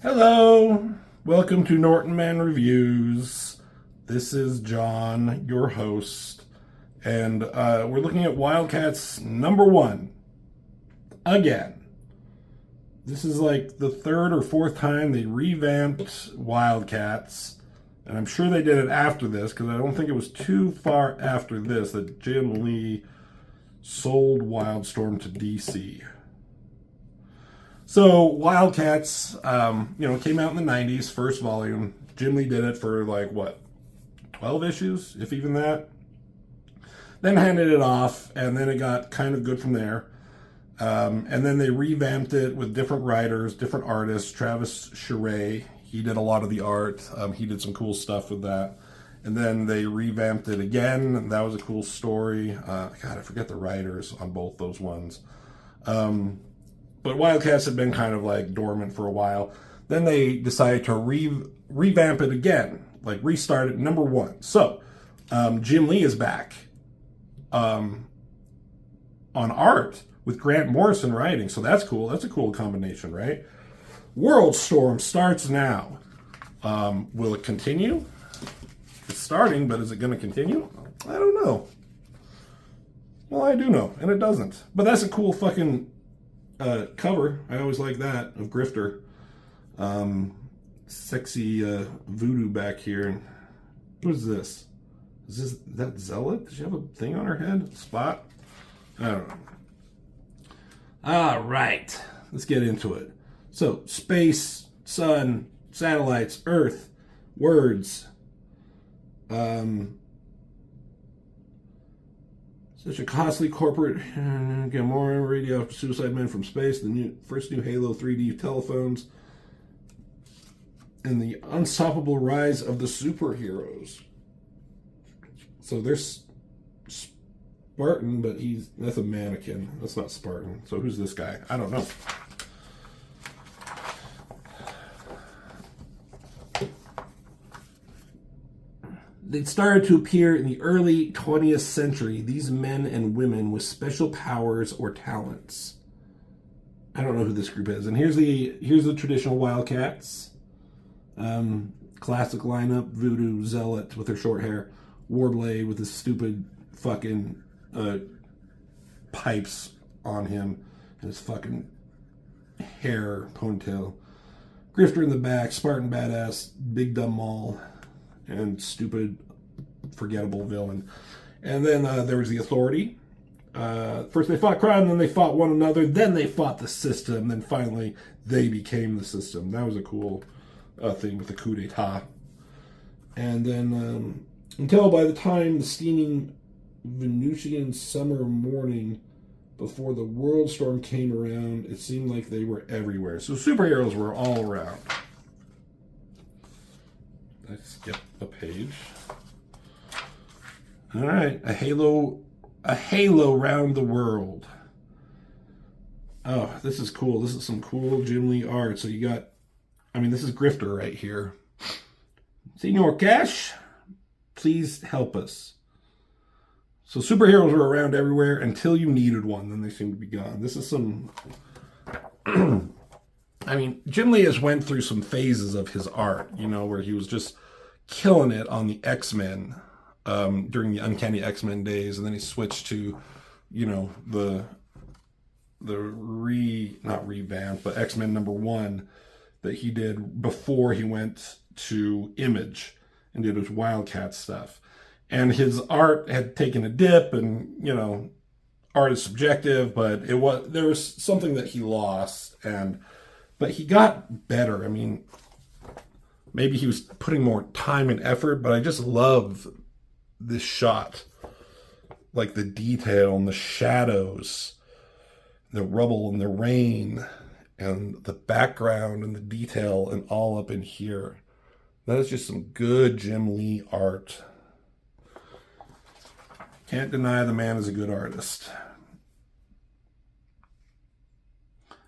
Hello, welcome to Norton Man Reviews. This is John, your host, and we're looking at Wildcats #1 again. This is like the third or fourth time they revamped Wildcats, and I'm sure they did it after this because I don't think it was too far after this that Jim Lee sold Wildstorm to DC. So Wildcats, came out in the 90s, first volume. Jim Lee did it for 12 issues, if even that. Then handed it off, and then it got kind of good from there. And then they revamped it with different writers, different artists. Travis Charest, he did a lot of the art. He did some cool stuff with that. And then they revamped it again, and that was a cool story. God, I forget the writers on both those ones. But Wildcats had been kind of dormant for a while. Then they decided to revamp it again, restart it #1. So Jim Lee is back on art with Grant Morrison writing. So that's cool. That's a cool combination, right? Worldstorm starts now. Will it continue? It's starting, but is it going to continue? I don't know. Well, I do know, and it doesn't. But that's a cool fucking cover. I always like that of Grifter. Sexy Voodoo back here. What is this? Is that Zealot? Does she have a thing on her head? Spot? I don't know. All right. Let's get into it. So, space, sun, satellites, Earth, words. Such a costly corporate, get more radio after suicide men from space, the first new Halo 3D telephones, and the unstoppable rise of the superheroes. So there's Spartan, but that's a mannequin. That's not Spartan. So who's this guy? I don't know. They started to appear in the early 20th century, these men and women with special powers or talents. I don't know who this group is. And here's the traditional Wildcats. Classic lineup, Voodoo, Zealot with her short hair, Warblade with his stupid fucking pipes on him and his fucking hair ponytail. Grifter in the back, Spartan badass, big dumb mall, and stupid, forgettable villain. And then there was the Authority. First they fought crime, then they fought one another, then they fought the system, then finally they became the system. That was a cool thing with the coup d'etat. And then until by the time the steaming Venusian summer morning before the Worldstorm came around, it seemed like they were everywhere. So superheroes were all around. Let's skip a page. All right, a halo round the world. Oh, this is cool. This is some cool Jim Lee art. So you got, this is Grifter right here. Senor Cash, please help us. So superheroes were around everywhere until you needed one. Then they seem to be gone. This is some... Jim Lee has went through some phases of his art, where he was just killing it on the X-Men during the Uncanny X-Men days, and then he switched to, not revamped, but X-Men #1 that he did before he went to Image and did his Wildcat stuff. And his art had taken a dip, and, art is subjective, but there was something that he lost, but he got better. Maybe he was putting more time and effort, but I just love this shot. Like the detail and the shadows, the rubble and the rain, and the background and the detail and all up in here. That is just some good Jim Lee art. Can't deny the man is a good artist.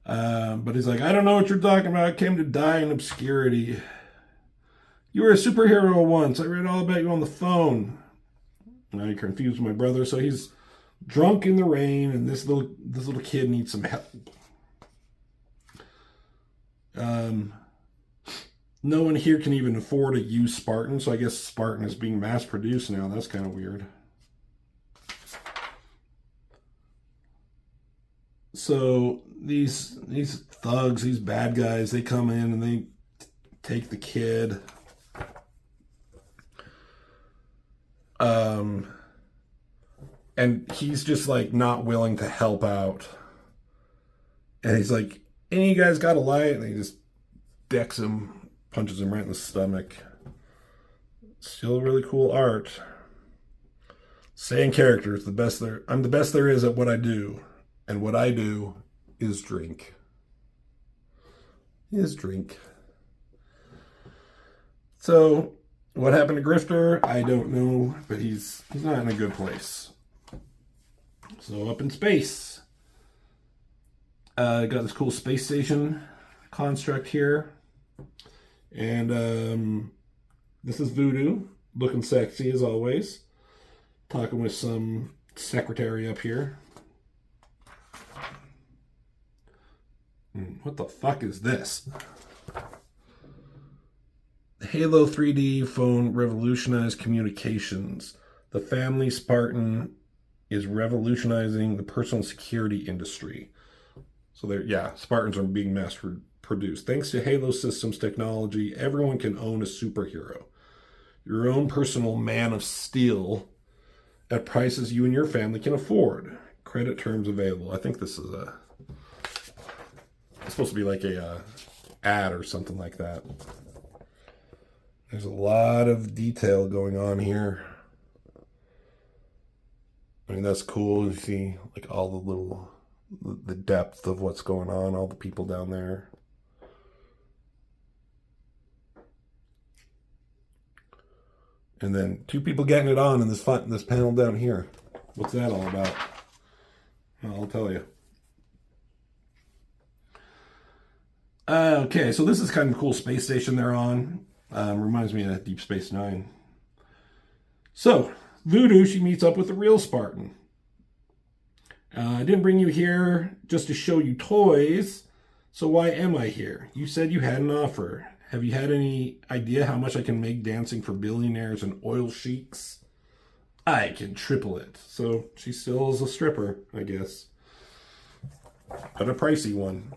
But he's like, I don't know what you're talking about. I came to die in obscurity. You were a superhero once. I read all about you on the phone. Now you're confused with my brother. So he's drunk in the rain, and this little kid needs some help. No one here can even afford to use Spartan, so I guess Spartan is being mass produced now. That's kind of weird. So these thugs, these bad guys, they come in and they take the kid. And he's just like not willing to help out. And he's like, any of you guys got a light? And he just decks him, punches him right in the stomach. Still really cool art. Saying characters, the best there. I'm the best there is at what I do. And what I do is drink. Is drink. So, what happened to Grifter? I don't know, but he's not in a good place. So up in space, got this cool space station construct here, and this is Voodoo, looking sexy as always. Talking with some secretary up here. What the fuck is this? The Halo 3D phone revolutionized communications. The family Spartan is revolutionizing the personal security industry. So Spartans are being mass produced. Thanks to Halo Systems technology, everyone can own a superhero. Your own personal man of steel at prices you and your family can afford. Credit terms available. I think this is it's supposed to be like a ad or something like that. There's a lot of detail going on here. I mean, that's cool. You see, like, all the depth of what's going on, all the people down there. And then 2 people getting it on in this panel down here. What's that all about? I'll tell you. Okay, so this is kind of a cool space station they're on. Reminds me of Deep Space Nine. So, Voodoo, she meets up with the real Spartan. I didn't bring you here just to show you toys, so why am I here? You said you had an offer. Have you had any idea how much I can make dancing for billionaires and oil sheiks? I can triple it. So she still is a stripper, I guess. But a pricey one.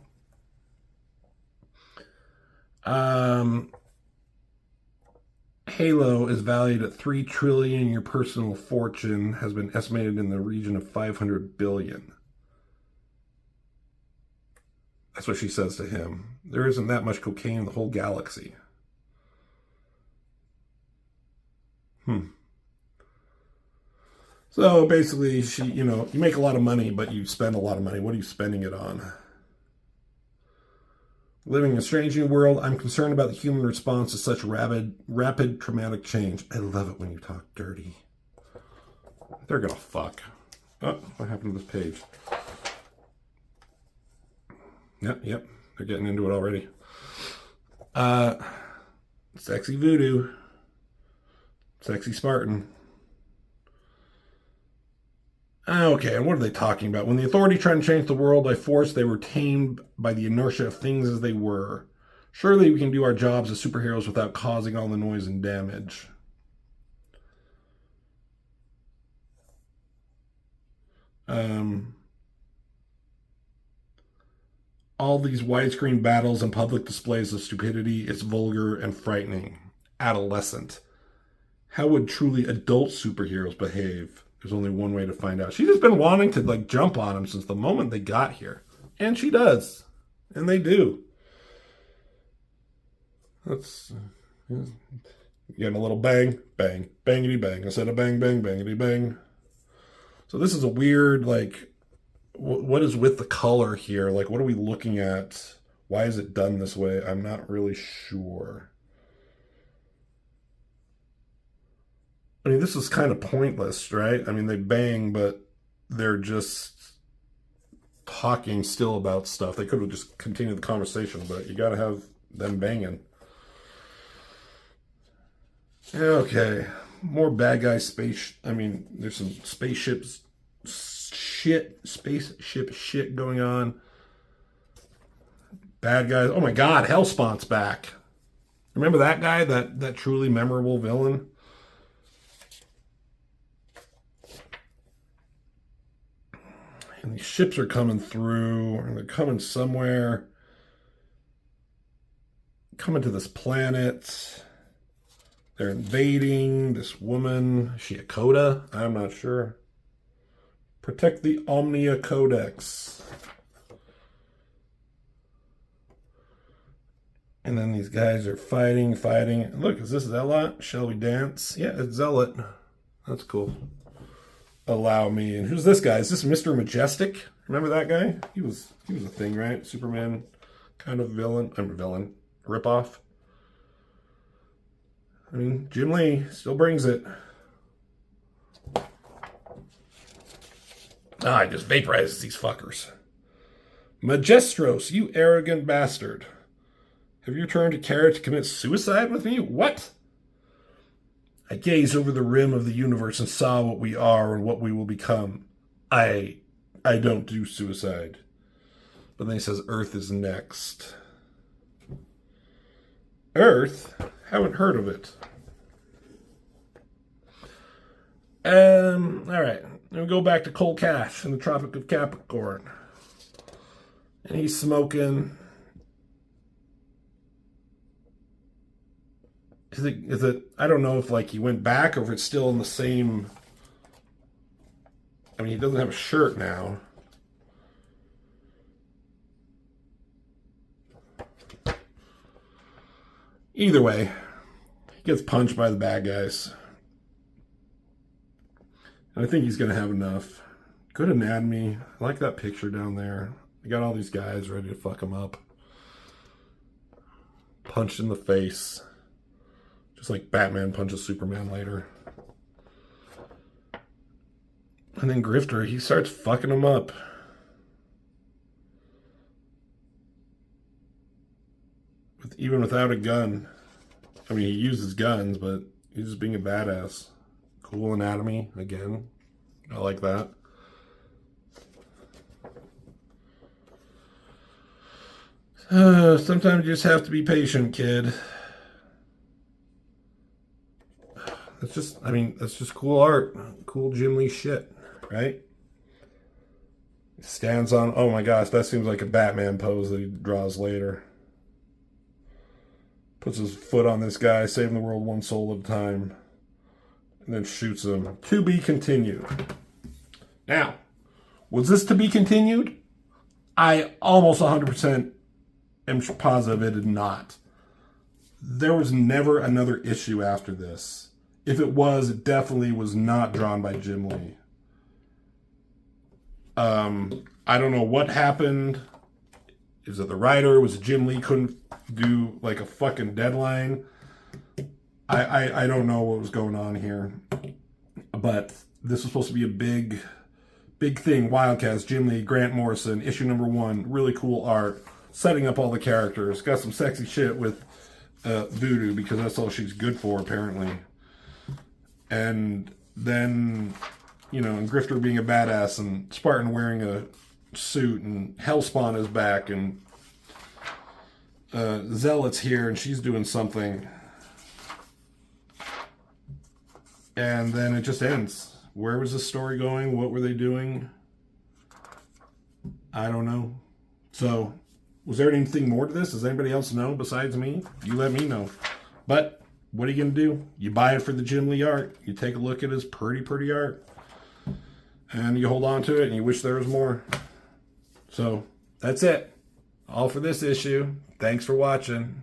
Halo is valued at $3 trillion. Your personal fortune has been estimated in the region of $500 billion. That's what she says to him. There isn't that much cocaine in the whole galaxy. So basically, you make a lot of money, but you spend a lot of money. What are you spending it on? Living in a strange new world, I'm concerned about the human response to such rapid traumatic change. I love it when you talk dirty. They're gonna fuck. Oh, what happened to this page? Yep, they're getting into it already. Sexy Voodoo. Sexy Spartan. Okay, and what are they talking about? When the authority tried to change the world by force, they were tamed by the inertia of things as they were. Surely we can do our jobs as superheroes without causing all the noise and damage. All these widescreen battles and public displays of stupidity is vulgar and frightening. Adolescent. How would truly adult superheroes behave? There's only one way to find out. She's just been wanting to jump on him since the moment they got here. And she does. And they do. That's getting a little bang, bang, bangity bang. Instead of bang, bang, bangity bang. So this is a weird, what is with the color here? What are we looking at? Why is it done this way? I'm not really sure. I mean, this is kind of pointless, right? I mean, they bang, but they're just talking still about stuff. They could have just continued the conversation, but you got to have them banging. Okay, more bad guy there's some spaceship shit going on. Bad guys. Oh my God, Hellspawn's back. Remember that guy, that truly memorable villain? And these ships are coming through, and they're coming somewhere. Coming to this planet. They're invading this woman. Is she a Coda? I'm not sure. Protect the Omnia Codex. And then these guys are fighting. Look, is this Zealot? Shall we dance? Yeah, it's Zealot. That's cool. Allow me. And who's this guy? Is this Mr. Majestic? Remember that guy? He was a thing, right? Superman kind of villain. I'm a villain. Ripoff. I mean, Jim Lee still brings it. I just vaporized these fuckers. Majestros, you arrogant bastard. Have you turned to Kara to commit suicide with me? What? I gazed over the rim of the universe and saw what we are and what we will become. I don't do suicide. But then he says Earth is next. Earth? Haven't heard of it. Alright. Then we go back to Cole Cash in the Tropic of Capricorn. And he's smoking. Is it, I don't know if like he went back or if it's still in the same, I mean, he doesn't have a shirt now. Either way, he gets punched by the bad guys. And I think he's going to have enough. Good anatomy. I like that picture down there. They got all these guys ready to fuck him up. Punched in the face. Just like Batman punches Superman later. And then Grifter, he starts fucking him up. Even without a gun. I mean, he uses guns, but he's just being a badass. Cool anatomy, again. I like that. Sometimes you just have to be patient, kid. That's just, I mean, that's just cool art. Cool Jim Lee shit, right? Stands on, oh my gosh, that seems like a Batman pose that he draws later. Puts his foot on this guy, saving the world one soul at a time. And then shoots him. To be continued. Now, was this to be continued? I almost 100% am positive it did not. There was never another issue after this. If it was, it definitely was not drawn by Jim Lee. I don't know what happened. Is it the writer? Was it Jim Lee couldn't do like a fucking deadline? I don't know what was going on here. But this was supposed to be a big thing. Wildcats, Jim Lee, Grant Morrison, issue number 1. Really cool art. Setting up all the characters. Got some sexy shit with Voodoo because that's all she's good for apparently. And then, you know, and Grifter being a badass and Spartan wearing a suit and Hellspawn is back and Zealot's here and she's doing something. And then it just ends. Where was this story going? What were they doing? I don't know. So, was there anything more to this? Does anybody else know besides me? You let me know. But what are you going to do? You buy it for the Jim Lee art. You take a look at his pretty art. And you hold on to it and you wish there was more. So, that's it. All for this issue. Thanks for watching.